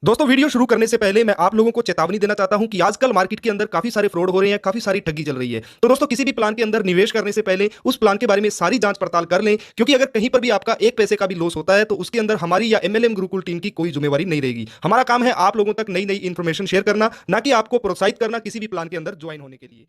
दोस्तों वीडियो शुरू करने से पहले मैं आप लोगों को चेतावनी देना चाहता हूं कि आजकल मार्केट के अंदर काफी सारे फ्रॉड हो रहे हैं, काफी सारी ठगी चल रही है। तो दोस्तों किसी भी प्लान के अंदर निवेश करने से पहले उस प्लान के बारे में सारी जांच पड़ताल कर लें, क्योंकि अगर कहीं पर भी आपका एक पैसे का भी लॉस होता है तो उसके अंदर हमारी या एमएलएम गुरुकुल टीम की कोई जिम्मेवारी नहीं रहेगी। हमारा काम है आप लोगों तक नई नई इन्फॉर्मेशन शेयर करना, ना कि आपको प्रोत्साहित करना किसी भी प्लान के अंदर ज्वाइन होने के लिए।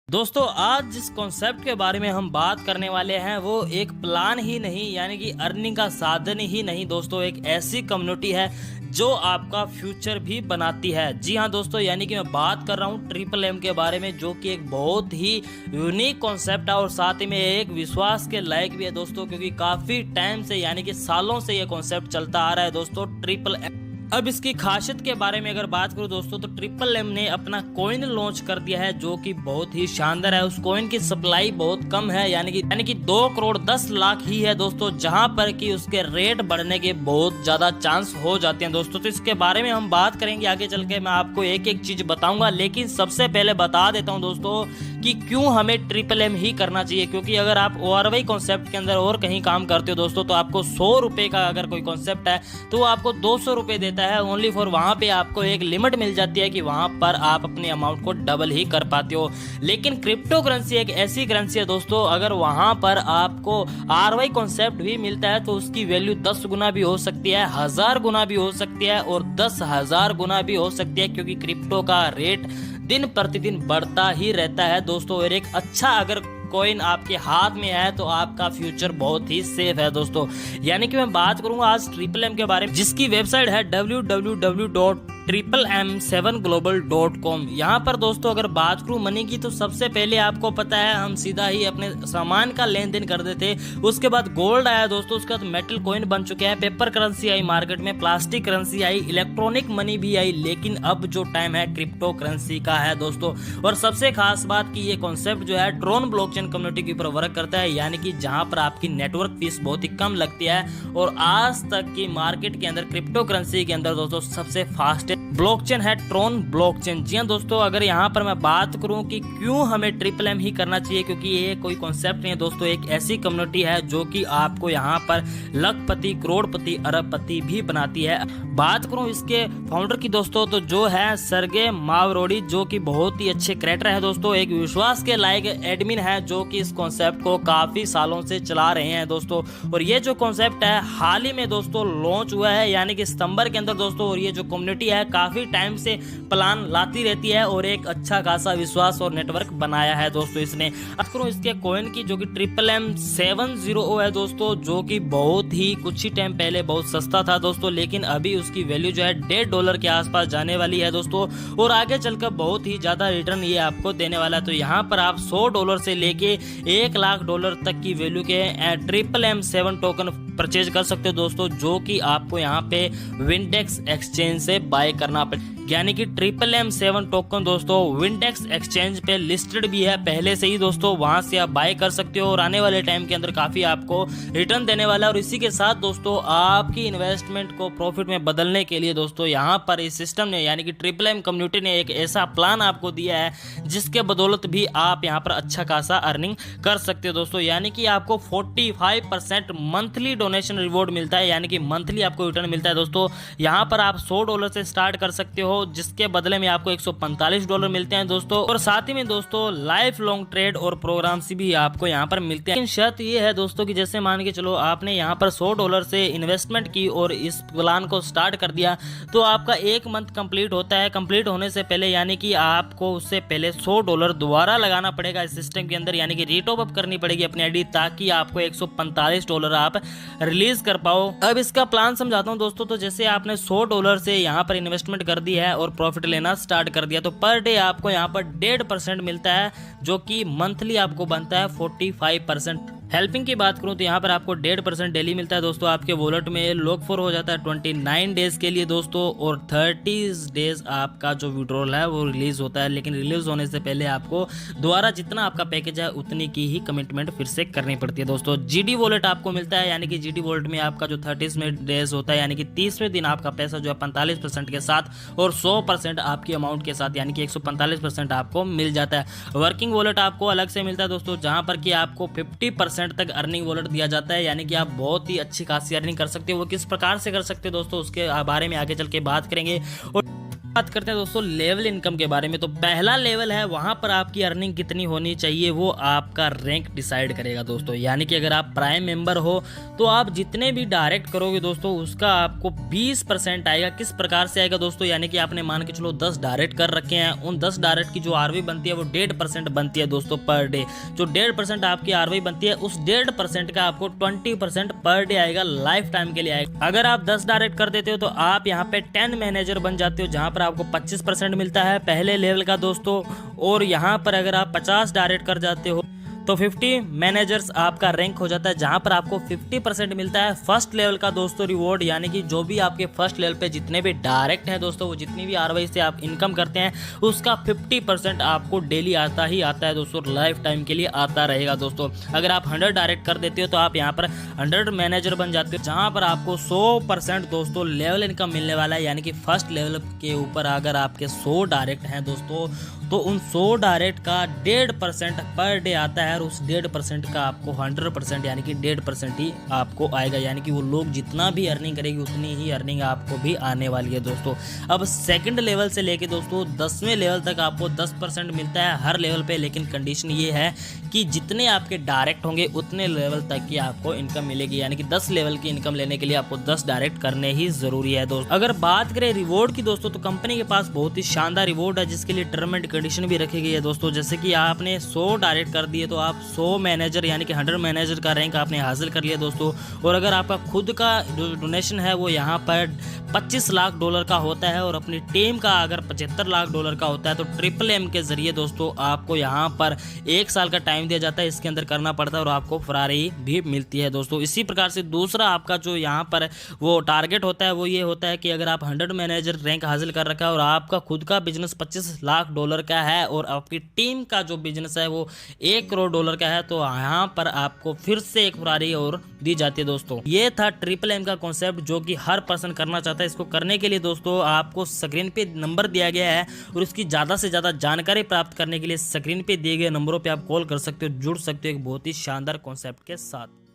दोस्तों आज जिस कॉन्सेप्ट के बारे में हम बात करने वाले हैं वो एक प्लान ही नहीं यानी कि अर्निंग का साधन ही नहीं दोस्तों, एक ऐसी कम्युनिटी है जो आपका फ्यूचर भी बनाती है। जी हाँ दोस्तों, यानी कि मैं बात कर रहा हूँ ट्रिपल एम के बारे में, जो कि एक बहुत ही यूनिक कॉन्सेप्ट है और साथ ही में एक विश्वास के लायक भी है दोस्तों, क्योंकि काफ़ी टाइम से यानी कि सालों से ये कॉन्सेप्ट चलता आ रहा है दोस्तों ट्रिपल एम। अब इसकी खासियत के बारे में अगर बात करूं दोस्तों, तो ट्रिपल एम ने अपना कॉइन लॉन्च कर दिया है जो कि बहुत ही शानदार है। उस कॉइन की सप्लाई बहुत कम है, यानी कि 2 करोड़ 10 लाख ही है दोस्तों, जहां पर कि उसके रेट बढ़ने के बहुत ज्यादा चांस हो जाते हैं दोस्तों। तो इसके बारे में हम बात करेंगे आगे चल के, मैं आपको एक एक चीज बताऊंगा। लेकिन सबसे पहले बता देता हूं दोस्तों कि क्यों हमें ट्रिपल एम ही करना चाहिए, क्योंकि अगर आप ओआरवाई कॉन्सेप्ट के अंदर और कहीं काम करते हो दोस्तों, तो आपको 100 रुपए का अगर कोई कॉन्सेप्ट है तो वो आपको 200 रुपए देता है ओनली फॉर। वहां पे आपको एक लिमिट मिल जाती है कि वहां पर आप अपने अमाउंट को डबल ही कर पाते हो। लेकिन क्रिप्टो करेंसी एक ऐसी करेंसी है दोस्तों, अगर वहां पर आपको आरवाई कॉन्सेप्ट भी मिलता है तो उसकी वैल्यू 10 गुना भी हो सकती है, 1000 गुना भी हो सकती है और 10,000 गुना भी हो सकती है, क्योंकि क्रिप्टो का रेट दिन प्रतिदिन बढ़ता ही रहता है दोस्तों। और एक अच्छा अगर कॉइन आपके हाथ में है तो आपका फ्यूचर बहुत ही सेफ है दोस्तों। यानी कि मैं बात करूंगा आज ट्रिपल एम के बारे में, जिसकी वेबसाइट है www.triplem7global.com। यहाँ पर दोस्तों अगर बात करूं मनी की, तो सबसे पहले आपको पता है हम सीधा ही अपने सामान का लेन देन कर देते, उसके बाद गोल्ड आया दोस्तों, उसके बाद मेटल कॉइन बन चुके हैं, पेपर करेंसी आई मार्केट में, प्लास्टिक करेंसी आई, इलेक्ट्रॉनिक मनी भी आई। लेकिन अब जो टाइम है क्रिप्टो करेंसी का है दोस्तों। और सबसे खास बात की ये कॉन्सेप्ट जो है ट्रोन ब्लॉकचेन कम्युनिटी के ऊपर वर्क करता है, यानी कि जहां पर आपकी नेटवर्क फीस बहुत ही कम लगती है। और आज तक की मार्केट के अंदर क्रिप्टो करेंसी के अंदर दोस्तों सबसे फास्टेस्ट ब्लॉकचेन है ट्रोन ब्लॉकचेन। जी हाँ दोस्तों, अगर यहाँ पर मैं बात करूँ कि क्यों हमें ट्रिपल एम ही करना चाहिए, क्योंकि ये कोई कॉन्सेप्ट नहीं है दोस्तों, एक ऐसी कम्युनिटी है जो कि आपको यहाँ पर लखपति, करोड़पति, अरबपति भी बनाती है। बात करूँ इसके फाउंडर की दोस्तों, तो जो है सर्गे मावरोडी, जो कि बहुत ही अच्छे क्रिएटर है दोस्तों, एक विश्वास के लायक एडमिन है जो कि इस कॉन्सेप्ट को काफी सालों से चला रहे हैं दोस्तों। और ये जो कॉन्सेप्ट है हाल ही में दोस्तों लॉन्च हुआ है, यानी कि सितंबर के अंदर दोस्तों। और ये जो कम्युनिटी है काफी टाइम से प्लान लाती रहती है और एक अच्छा खासा विश्वास और नेटवर्क बनाया है दोस्तों इसने। बात करूं इसके कॉइन की, जो कि ट्रिपल एम 700 है दोस्तों, जो कि बहुत ही कुछ ही टाइम पहले बहुत सस्ता था दोस्तों, लेकिन अभी उसकी वैल्यू जो है $1.5 के आसपास जाने वाली है दोस्तों। और आगे चलकर बहुत ही ज्यादा रिटर्न ये आपको देने वाला है। तो यहाँ पर आप $100 से लेके $1,00,000 तक की वैल्यू के ट्रिपल एम 7 टोकन परचेज कर सकते हो दोस्तों, जो कि आपको यहाँ पे विंडेक्स एक्सचेंज से बाय करना पड़ेगा। यानी कि ट्रिपल एम 7 टोकन दोस्तों विंडेक्स एक्सचेंज पे लिस्टेड भी है पहले से ही दोस्तों, वहां से आप बाय कर सकते हो और आने वाले टाइम के अंदर काफी आपको रिटर्न देने वाला है। और इसी के साथ दोस्तों आपकी इन्वेस्टमेंट को प्रॉफिट में बदलने के लिए दोस्तों यहाँ पर इस सिस्टम ने यानी कि ट्रिपल एम कम्युनिटी ने एक ऐसा प्लान आपको दिया है जिसके बदौलत भी आप यहाँ पर अच्छा खासा अर्निंग कर सकते हो दोस्तों। यानी कि आपको 45% मंथली डोनेशन रिवॉर्ड मिलता है, यानी कि मंथली आपको रिटर्न मिलता है दोस्तों। यहाँ पर आप $100 से स्टार्ट कर सकते हो, जिसके बदले में आपको $145 मिलते हैं दोस्तों। और साथ ही में दोस्तों लाइफ लॉन्ग ट्रेड और प्रोग्राम्स भी आपको यहाँ पर मिलते हैं। लेकिन शर्त ये है दोस्तों कि जैसे मान के चलो आपने यहाँ पर $100 से इन्वेस्टमेंट की और इस प्लान को स्टार्ट कर दिया, तो आपका 1 मंथ कंप्लीट होता है। कंप्लीट होने से पहले यानी कि आपको उससे पहले $100 दोबारा लगाना पड़ेगा इस सिस्टम के अंदर, यानी कि रीटॉप अप करनी पड़ेगी अपनी आईडी, ताकि आपको $145 आप रिलीज कर पाओ। अब इसका प्लान समझाता हूँ दोस्तों। तो जैसे आपने $100 से यहाँ पर इन्वेस्टमेंट कर दी है और प्रॉफिट लेना स्टार्ट कर दिया, तो पर डे आपको यहाँ पर 1.5% मिलता है, जो कि मंथली आपको बनता है 45%। हेल्पिंग की बात करूं तो यहाँ पर आपको 1.5% डेली मिलता है दोस्तों, आपके वॉलेट में लॉक फॉर हो जाता है 29 डेज के लिए दोस्तों। और 30 डेज आपका जो विड्रॉल है वो रिलीज होता है, लेकिन रिलीज होने से पहले आपको दोबारा जितना आपका पैकेज है उतनी की ही कमिटमेंट फिर से करनी पड़ती है दोस्तों। जीडी वॉलेट आपको मिलता है, यानी कि जीडी वॉलेट में आपका जो 30वें डेज होता है, यानी कि 30वें दिन आपका पैसा जो है 45% के साथ और 100% आपकी अमाउंट के साथ, यानी कि 145% आपको मिल जाता है। वर्किंग वॉलेट आपको अलग से मिलता है दोस्तों, जहां पर कि आपको 50% 10% तक अर्निंग वॉलेट दिया जाता है, यानी कि आप बहुत ही अच्छी खासी अर्निंग कर सकते हो। वो किस प्रकार से कर सकते हो दोस्तों, उसके बारे में आगे चल के बात करेंगे। और बात करते हैं दोस्तों लेवल इनकम के बारे में। तो पहला लेवल है, वहां पर आपकी अर्निंग कितनी होनी चाहिए वो आपका रैंक डिसाइड करेगा दोस्तों। यानी कि अगर आप प्राइम मेंबर हो तो आप जितने भी डायरेक्ट करोगे दोस्तों उसका आपको 20% आएगा। किस प्रकार से आएगा दोस्तों, यानी कि आपने मान के चलो 10 डायरेक्ट कर रखे हैं, उन 10 डायरेक्ट की जो आरवी बनती है वो 1.5% बनती है दोस्तों पर डे। जो 1.5% आपकी आरवी बनती है उस 1.5% का आपको 20% पर डे आएगा, लाइफ टाइम के लिए आएगा। अगर आप 10 डायरेक्ट कर देते हो तो आप यहाँ पे 10 मैनेजर बन जाते हो, जहां पर आपको 25% मिलता है पहले लेवल का दोस्तों। और यहाँ पर अगर आप 50 डायरेक्ट कर जाते हो तो 50 मैनेजर्स आपका रैंक हो जाता है, जहां पर आपको 50% मिलता है फर्स्ट लेवल का दोस्तों रिवॉर्ड। यानी कि जो भी आपके फर्स्ट लेवल पे जितने भी डायरेक्ट हैं दोस्तों, वो जितनी भी आरवाई से आप इनकम करते हैं उसका 50% आपको डेली आता ही आता है दोस्तों, लाइफ टाइम के लिए आता रहेगा दोस्तों। अगर आप 100 डायरेक्ट कर देते हो तो आप यहाँ पर 100 मैनेजर बन जाते हो, जहाँ पर आपको 100% दोस्तों लेवल इनकम मिलने वाला है। यानी कि फर्स्ट लेवल के ऊपर अगर आपके 100 डायरेक्ट हैं दोस्तों तो उन 100 डायरेक्ट का 1.5% पर डे आता है, और उस 1.5% का आपको 100% यानी कि 1.5% ही आपको आएगा। यानी कि वो लोग जितना भी अर्निंग करेगी उतनी ही अर्निंग आपको भी आने वाली है दोस्तों। अब सेकंड लेवल से लेके दोस्तों 10वें लेवल तक आपको 10% मिलता है हर लेवल पे, लेकिन कंडीशन ये है कि जितने आपके डायरेक्ट होंगे उतने लेवल तक की आपको इनकम मिलेगी। यानी कि 10 लेवल की इनकम लेने के लिए आपको 10 डायरेक्ट करने ही जरूरी है दोस्तों। अगर बात करें रिवॉर्ड की दोस्तों, तो कंपनी के पास बहुत ही शानदार रिवॉर्ड है, जिसके लिए टर्म एंड कंडीशन भी रखी गई है दोस्तों। जैसे कि आपने 100 डायरेक्ट कर दिए तो आप 100 मैनेजर यानी कि 100 मैनेजर का रैंक आपने हासिल कर लिया दोस्तों। और अगर आपका खुद का डोनेशन है वो यहाँ पर $25 लाख का होता है, और अपनी टीम का अगर $75 लाख का होता है, तो ट्रिपल एम के जरिए दोस्तों आपको यहाँ पर 1 साल का टाइम दिया जाता है, इसके अंदर करना पड़ता है और आपको फरारी भी मिलती है दोस्तों। इसी प्रकार से दूसरा आपका जो यहाँ पर वो टारगेट होता है वो ये होता है कि अगर आप 100 मैनेजर रैंक हासिल कर रखा है और आपका खुद का बिजनेस $25 लाख का है और आपकी टीम का जो बिजनेस है वो $1 करोड़ का है, तो यहाँ पर आपको फिर से एक फरारी और दी जाती है दोस्तों। ये था ट्रिपल एम का कॉन्सेप्ट जो कि हर पर्सन करना चाहता है। इसको करने के लिए दोस्तों आपको स्क्रीन पे नंबर दिया गया है, और इसकी ज़्यादा से ज़्यादा जानकारी प्राप्त करने के लिए स्क्रीन पे दिए गए नंबरों पे आप कॉल कर सकते हो, जुड़ सकते हो एक बहुत ही शानदार कॉन्सेप्ट के साथ।